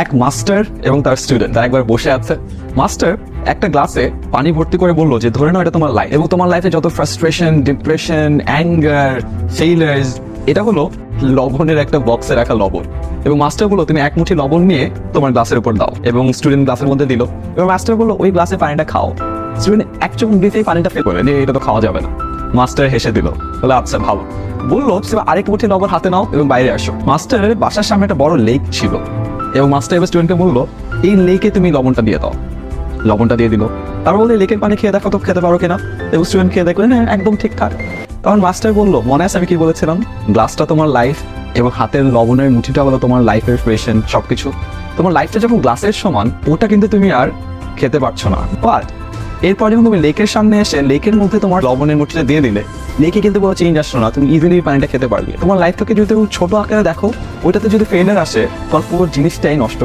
এক মাস্টার এবং তার স্টুডেন্ট তারা একবার বসে আছে। মাস্টার একটা গ্লাসে পানি ভর্তি করে বললো যে ধরে নাও এটা তোমার লাইফ, এবং তোমার লাইফে যত ফ্রাস্ট্রেশন, ডিপ্রেশন, অ্যাঙ্গার, ফেইলার্স, এটা হলো লবণের একটা বক্সে রাখা লবণ। এবং মাস্টার বললো তুমি এক মুঠি লবণ নিয়ে তোমার গ্লাসের উপর দাও, এবং স্টুডেন্ট গ্লাসের মধ্যে দিল, এবং মাস্টার বললো ওই গ্লাসে পানিটা খাও। স্টুডেন্ট এক চুমুক দিতেই পানিটা ফেল করে, এটা তো খাওয়া যাবে না। মাস্টার হেসে দিল, বলে আচ্ছা ভালো। বললো আরেক মুঠি লবণ হাতে নাও এবং বাইরে আসো। মাস্টারের বাসার সামনে একটা বড় লেক ছিল, এবং মাস্টার এবার স্টুডেন্টকে বললো এই লেকে তুমি লবণটা দিয়ে দাও। লবণটা দিয়ে দিল। তারপর বললো লেকের পানি খেয়ে দেখো তো খেতে পারো কিনা। এবং স্টুডেন্ট খেয়ে দেখলেন হ্যাঁ একদম ঠিকঠাক। তখন মাস্টার বললো মনে আছে আমি কি বলেছিলাম, গ্লাসটা তোমার লাইফ এবং হাতের লবণের মুঠিটা হলো তোমার লাইফের প্রেশন, সবকিছু। তোমার লাইফটা যখন গ্লাসের সমান, ওটা কিন্তু তুমি আর খেতে পারছো না। বাট এরপর যখন তুমি লেকের সামনে এসে লেকের মধ্যে তোমার লবণের মুঠিটা দিয়ে দিলে, লেকে কিন্তু কোনো চেঞ্জ আসছো না, তুমি ইজিলি পানিটা খেতে পারবে। তোমার লাইফটাকে যদি ছোট আকারে দেখো, ওইটাতে যদি ফেলিয়ার আসে, তোমার পুরো জিনিসটাই নষ্ট।